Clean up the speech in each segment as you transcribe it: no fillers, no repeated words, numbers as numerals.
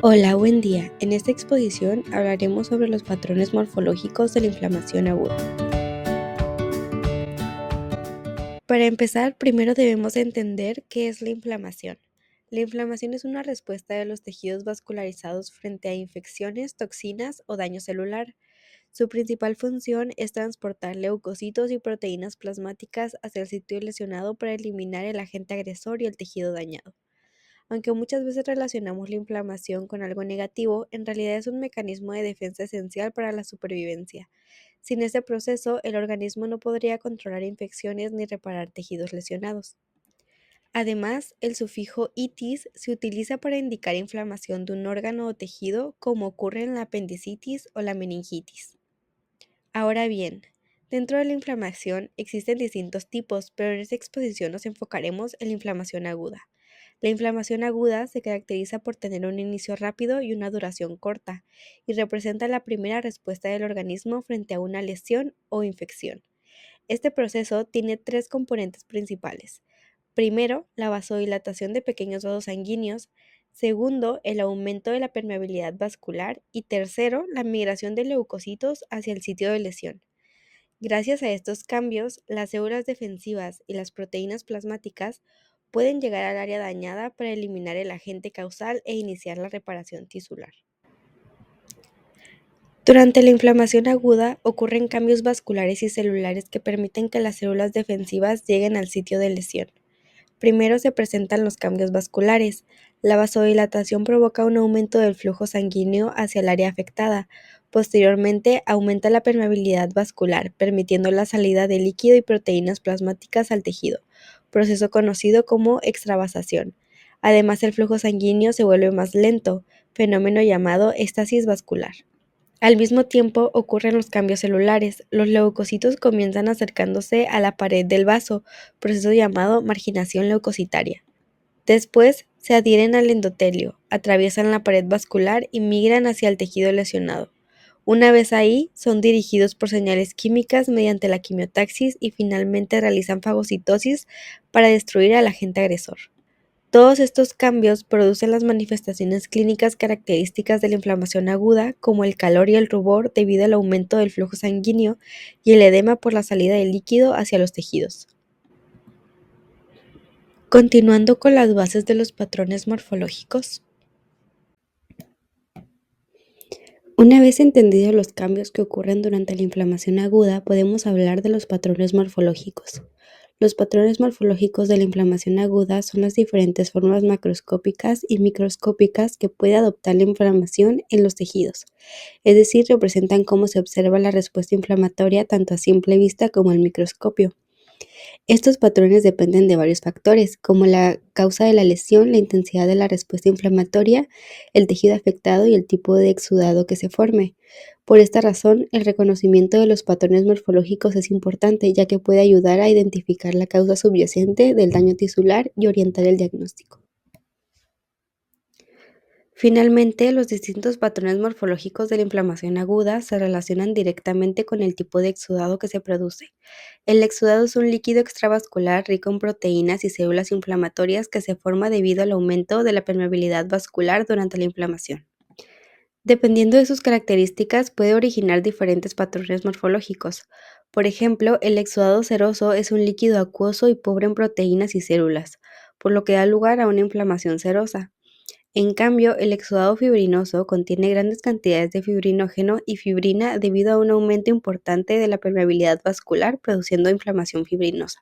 Hola, buen día. En esta exposición hablaremos sobre los patrones morfológicos de la inflamación aguda. Para empezar, primero debemos entender qué es la inflamación. La inflamación es una respuesta de los tejidos vascularizados frente a infecciones, toxinas o daño celular. Su principal función es transportar leucocitos y proteínas plasmáticas hacia el sitio lesionado para eliminar el agente agresor y el tejido dañado. Aunque muchas veces relacionamos la inflamación con algo negativo, en realidad es un mecanismo de defensa esencial para la supervivencia. Sin este proceso, el organismo no podría controlar infecciones ni reparar tejidos lesionados. Además, el sufijo itis se utiliza para indicar inflamación de un órgano o tejido, como ocurre en la apendicitis o la meningitis. Ahora bien, dentro de la inflamación existen distintos tipos, pero en esta exposición nos enfocaremos en la inflamación aguda. La inflamación aguda se caracteriza por tener un inicio rápido y una duración corta, y representa la primera respuesta del organismo frente a una lesión o infección. Este proceso tiene tres componentes principales. Primero, la vasodilatación de pequeños vasos sanguíneos. Segundo, el aumento de la permeabilidad vascular. Y tercero, la migración de leucocitos hacia el sitio de lesión. Gracias a estos cambios, las células defensivas y las proteínas plasmáticas pueden llegar al área dañada para eliminar el agente causal e iniciar la reparación tisular. Durante la inflamación aguda ocurren cambios vasculares y celulares que permiten que las células defensivas lleguen al sitio de lesión. Primero se presentan los cambios vasculares. La vasodilatación provoca un aumento del flujo sanguíneo hacia el área afectada. Posteriormente, aumenta la permeabilidad vascular, permitiendo la salida de líquido y proteínas plasmáticas al tejido, proceso conocido como extravasación. Además, el flujo sanguíneo se vuelve más lento, fenómeno llamado éstasis vascular. Al mismo tiempo ocurren los cambios celulares. Los leucocitos comienzan acercándose a la pared del vaso, proceso llamado marginación leucocitaria. Después se adhieren al endotelio, atraviesan la pared vascular y migran hacia el tejido lesionado. Una vez ahí, son dirigidos por señales químicas mediante la quimiotaxis y finalmente realizan fagocitosis para destruir al agente agresor. Todos estos cambios producen las manifestaciones clínicas características de la inflamación aguda, como el calor y el rubor debido al aumento del flujo sanguíneo y el edema por la salida de líquido hacia los tejidos. Continuando con las bases de los patrones morfológicos. Una vez entendidos los cambios que ocurren durante la inflamación aguda, podemos hablar de los patrones morfológicos. Los patrones morfológicos de la inflamación aguda son las diferentes formas macroscópicas y microscópicas que puede adoptar la inflamación en los tejidos, es decir, representan cómo se observa la respuesta inflamatoria tanto a simple vista como al microscopio. Estos patrones dependen de varios factores, como la causa de la lesión, la intensidad de la respuesta inflamatoria, el tejido afectado y el tipo de exudado que se forme. Por esta razón, el reconocimiento de los patrones morfológicos es importante, ya que puede ayudar a identificar la causa subyacente del daño tisular y orientar el diagnóstico. Finalmente, los distintos patrones morfológicos de la inflamación aguda se relacionan directamente con el tipo de exudado que se produce. El exudado es un líquido extravascular rico en proteínas y células inflamatorias que se forma debido al aumento de la permeabilidad vascular durante la inflamación. Dependiendo de sus características, puede originar diferentes patrones morfológicos. Por ejemplo, el exudado seroso es un líquido acuoso y pobre en proteínas y células, por lo que da lugar a una inflamación serosa. En cambio, el exudado fibrinoso contiene grandes cantidades de fibrinógeno y fibrina debido a un aumento importante de la permeabilidad vascular, produciendo inflamación fibrinosa.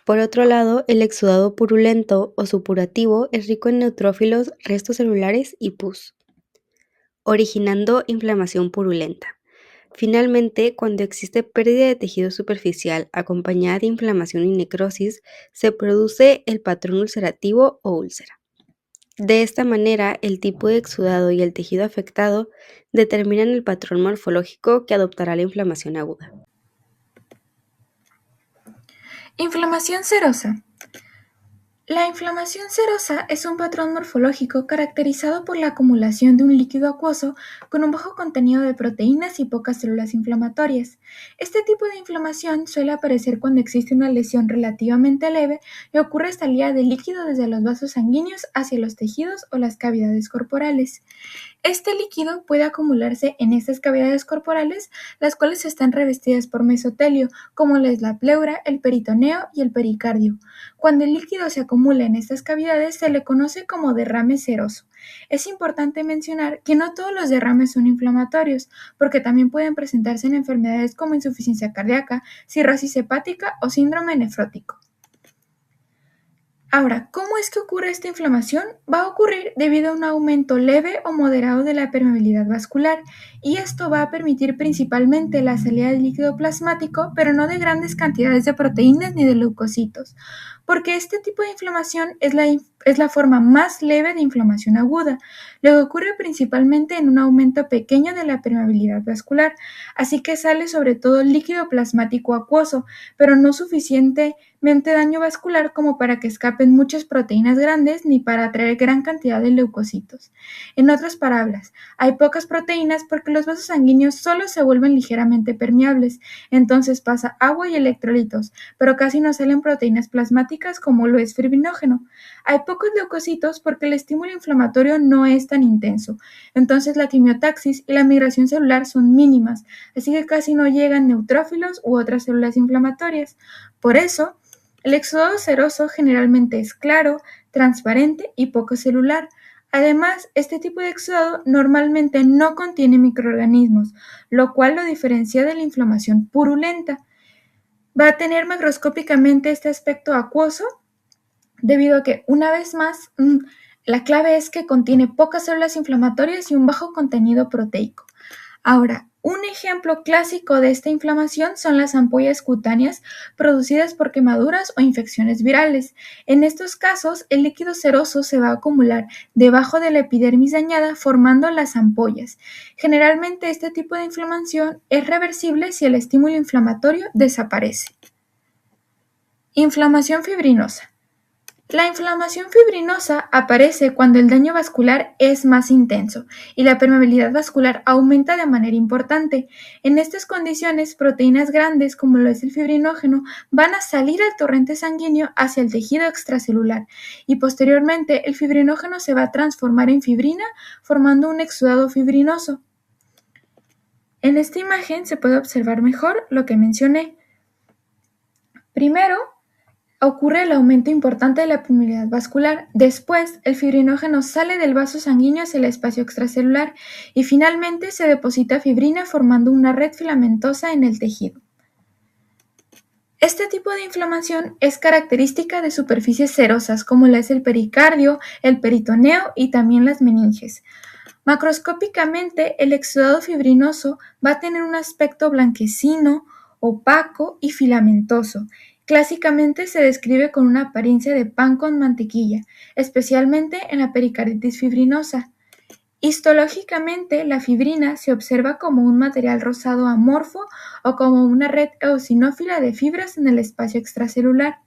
Por otro lado, el exudado purulento o supurativo es rico en neutrófilos, restos celulares y pus, originando inflamación purulenta. Finalmente, cuando existe pérdida de tejido superficial acompañada de inflamación y necrosis, se produce el patrón ulcerativo o úlcera. De esta manera, el tipo de exudado y el tejido afectado determinan el patrón morfológico que adoptará la inflamación aguda. Inflamación serosa. La inflamación serosa es un patrón morfológico caracterizado por la acumulación de un líquido acuoso con un bajo contenido de proteínas y pocas células inflamatorias. Este tipo de inflamación suele aparecer cuando existe una lesión relativamente leve y ocurre salida de líquido desde los vasos sanguíneos hacia los tejidos o las cavidades corporales. Este líquido puede acumularse en estas cavidades corporales, las cuales están revestidas por mesotelio, como lo es la pleura, el peritoneo y el pericardio. Cuando el líquido se acumula en estas cavidades, se le conoce como derrame seroso. Es importante mencionar que no todos los derrames son inflamatorios, porque también pueden presentarse en enfermedades como insuficiencia cardíaca, cirrosis hepática o síndrome nefrótico. Ahora, ¿cómo es que ocurre esta inflamación? Va a ocurrir debido a un aumento leve o moderado de la permeabilidad vascular, y esto va a permitir principalmente la salida del líquido plasmático, pero no de grandes cantidades de proteínas ni de leucocitos, porque este tipo de inflamación es la forma más leve de inflamación aguda. Lo que ocurre principalmente en un aumento pequeño de la permeabilidad vascular, así que sale sobre todo líquido plasmático acuoso, pero no suficientemente daño vascular como para que escapen muchas proteínas grandes ni para atraer gran cantidad de leucocitos. En otras palabras, hay pocas proteínas porque los vasos sanguíneos solo se vuelven ligeramente permeables, entonces pasa agua y electrolitos, pero casi no salen proteínas plasmáticas como lo es fibrinógeno. Hay pocos leucocitos porque el estímulo inflamatorio no es tan intenso, entonces la quimiotaxis y la migración celular son mínimas, así que casi no llegan neutrófilos u otras células inflamatorias. Por eso, el exudado seroso generalmente es claro, transparente y poco celular. Además, este tipo de exudado normalmente no contiene microorganismos, lo cual lo diferencia de la inflamación purulenta. Va a tener macroscópicamente este aspecto acuoso debido a que, una vez más, la clave es que contiene pocas células inflamatorias y un bajo contenido proteico. Ahora, un ejemplo clásico de esta inflamación son las ampollas cutáneas producidas por quemaduras o infecciones virales. En estos casos, el líquido seroso se va a acumular debajo de la epidermis dañada formando las ampollas. Generalmente este tipo de inflamación es reversible si el estímulo inflamatorio desaparece. Inflamación fibrinosa. La inflamación fibrinosa aparece cuando el daño vascular es más intenso y la permeabilidad vascular aumenta de manera importante. En estas condiciones, proteínas grandes como lo es el fibrinógeno van a salir al torrente sanguíneo hacia el tejido extracelular y posteriormente el fibrinógeno se va a transformar en fibrina formando un exudado fibrinoso. En esta imagen se puede observar mejor lo que mencioné. Primero, ocurre el aumento importante de la permeabilidad vascular. Después, el fibrinógeno sale del vaso sanguíneo hacia el espacio extracelular y finalmente se deposita fibrina formando una red filamentosa en el tejido. Este tipo de inflamación es característica de superficies serosas como la es el pericardio, el peritoneo y también las meninges. Macroscópicamente, el exudado fibrinoso va a tener un aspecto blanquecino, opaco y filamentoso. Clásicamente se describe con una apariencia de pan con mantequilla, especialmente en la pericarditis fibrinosa. Histológicamente, la fibrina se observa como un material rosado amorfo o como una red eosinófila de fibras en el espacio extracelular.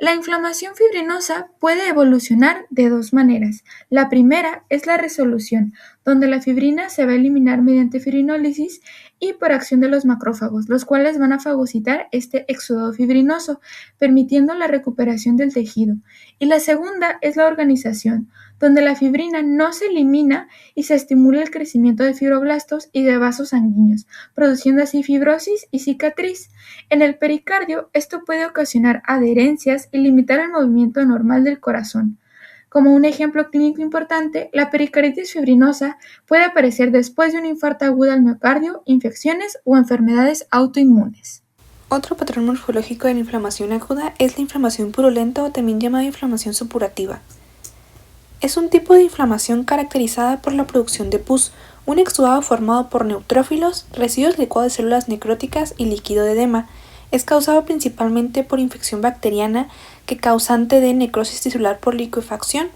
La inflamación fibrinosa puede evolucionar de dos maneras. La primera es la resolución, donde la fibrina se va a eliminar mediante fibrinólisis y por acción de los macrófagos, los cuales van a fagocitar este exudado fibrinoso, permitiendo la recuperación del tejido. Y la segunda es la organización, donde la fibrina no se elimina y se estimula el crecimiento de fibroblastos y de vasos sanguíneos, produciendo así fibrosis y cicatriz. En el pericardio, esto puede ocasionar adherencias y limitar el movimiento normal del corazón. Como un ejemplo clínico importante, la pericarditis fibrinosa puede aparecer después de un infarto agudo al miocardio, infecciones o enfermedades autoinmunes. Otro patrón morfológico de la inflamación aguda es la inflamación purulenta o también llamada inflamación supurativa. Es un tipo de inflamación caracterizada por la producción de pus, un exudado formado por neutrófilos, residuos licuados de células necróticas y líquido de edema. Es causado principalmente por infección bacteriana que causante de necrosis tisular por licuefacción.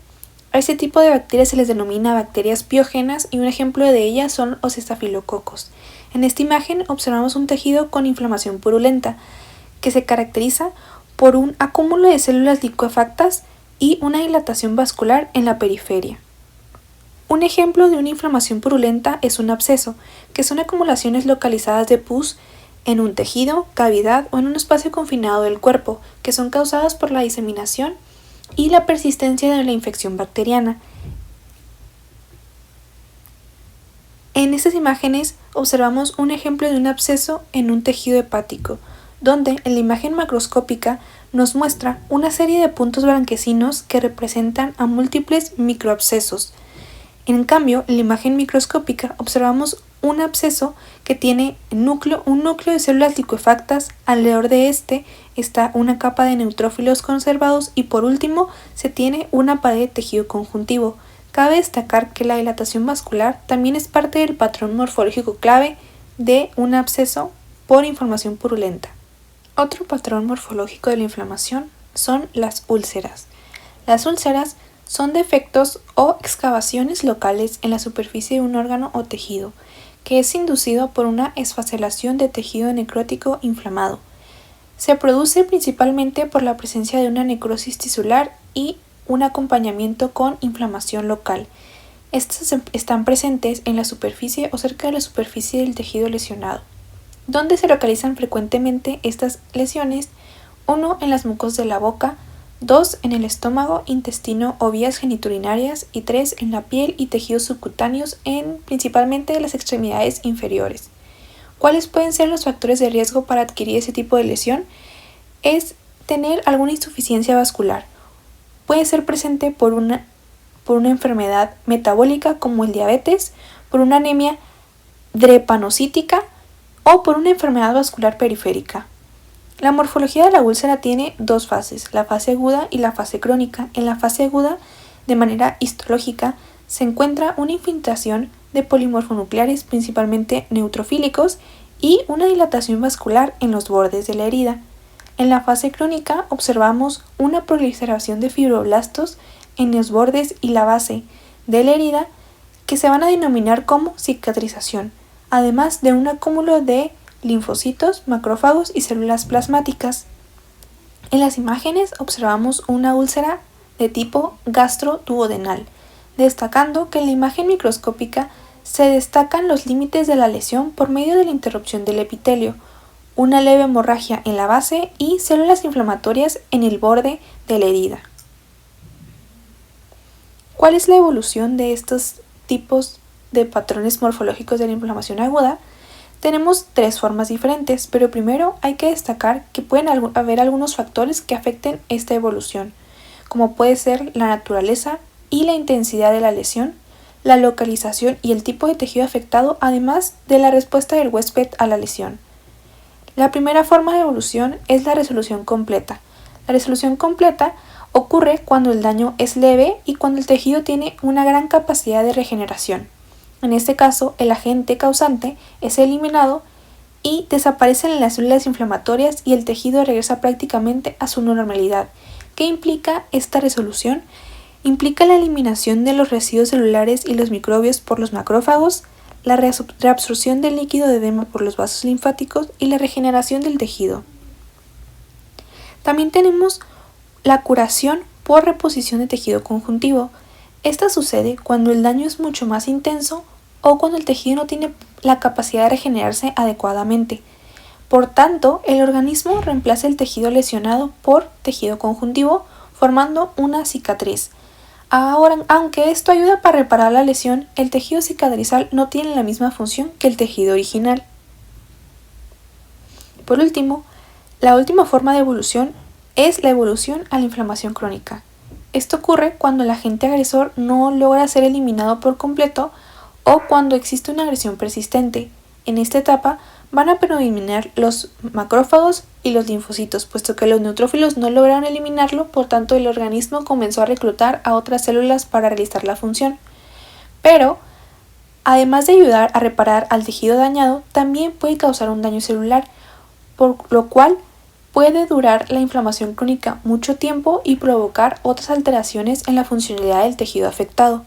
A este tipo de bacterias se les denomina bacterias piógenas y un ejemplo de ellas son los estafilococos. En esta imagen observamos un tejido con inflamación purulenta que se caracteriza por un acúmulo de células licuefactas y una dilatación vascular en la periferia. Un ejemplo de una inflamación purulenta es un absceso, que son acumulaciones localizadas de pus en un tejido, cavidad o en un espacio confinado del cuerpo, que son causadas por la diseminación y la persistencia de la infección bacteriana. En estas imágenes observamos un ejemplo de un absceso en un tejido hepático, donde en la imagen macroscópica nos muestra una serie de puntos blanquecinos que representan a múltiples microabscesos. En cambio, en la imagen microscópica observamos un absceso que tiene un núcleo de células licuefactas, alrededor de este está una capa de neutrófilos conservados y por último se tiene una pared de tejido conjuntivo. Cabe destacar que la dilatación vascular también es parte del patrón morfológico clave de un absceso por inflamación purulenta. Otro patrón morfológico de la inflamación son las úlceras. Las úlceras son defectos o excavaciones locales en la superficie de un órgano o tejido, que es inducido por una esfacelación de tejido necrótico inflamado. Se produce principalmente por la presencia de una necrosis tisular y un acompañamiento con inflamación local. Estas están presentes en la superficie o cerca de la superficie del tejido lesionado. ¿Dónde se localizan frecuentemente estas lesiones? 1. En las mucosas de la boca, 2. En el estómago, intestino o vías geniturinarias y 3. En la piel y tejidos subcutáneos principalmente las extremidades inferiores. ¿Cuáles pueden ser los factores de riesgo para adquirir ese tipo de lesión? Es tener alguna insuficiencia vascular. Puede ser presente por una enfermedad metabólica como el diabetes, por una anemia drepanocítica o por una enfermedad vascular periférica. La morfología de la úlcera tiene dos fases, la fase aguda y la fase crónica. En la fase aguda, de manera histológica, se encuentra una infiltración de polimorfonucleares, principalmente neutrofílicos, y una dilatación vascular en los bordes de la herida. En la fase crónica observamos una proliferación de fibroblastos en los bordes y la base de la herida que se van a denominar como cicatrización, además de un acúmulo de linfocitos, macrófagos y células plasmáticas. En las imágenes observamos una úlcera de tipo gastroduodenal, destacando que en la imagen microscópica se destacan los límites de la lesión por medio de la interrupción del epitelio, una leve hemorragia en la base y células inflamatorias en el borde de la herida. ¿Cuál es la evolución de estos tipos de patrones morfológicos de la inflamación aguda? Tenemos tres formas diferentes, pero primero hay que destacar que pueden haber algunos factores que afecten esta evolución, como puede ser la naturaleza y la intensidad de la lesión, la localización y el tipo de tejido afectado, además de la respuesta del huésped a la lesión. La primera forma de evolución es la resolución completa. La resolución completa ocurre cuando el daño es leve y cuando el tejido tiene una gran capacidad de regeneración. En este caso, el agente causante es eliminado y desaparecen las células inflamatorias y el tejido regresa prácticamente a su normalidad. ¿Qué implica esta resolución? Implica la eliminación de los residuos celulares y los microbios por los macrófagos, la reabsorción del líquido de edema por los vasos linfáticos y la regeneración del tejido. También tenemos la curación por reposición de tejido conjuntivo. Esta sucede cuando el daño es mucho más intenso o cuando el tejido no tiene la capacidad de regenerarse adecuadamente. Por tanto, el organismo reemplaza el tejido lesionado por tejido conjuntivo, formando una cicatriz. Ahora, aunque esto ayuda para reparar la lesión, el tejido cicatrizal no tiene la misma función que el tejido original. Por último, la última forma de evolución es la evolución a la inflamación crónica. Esto ocurre cuando el agente agresor no logra ser eliminado por completo o cuando existe una agresión persistente. En esta etapa van a predominar los macrófagos y los linfocitos, puesto que los neutrófilos no lograron eliminarlo, por tanto el organismo comenzó a reclutar a otras células para realizar la función. Pero, además de ayudar a reparar al tejido dañado, también puede causar un daño celular, por lo cual puede durar la inflamación crónica mucho tiempo y provocar otras alteraciones en la funcionalidad del tejido afectado.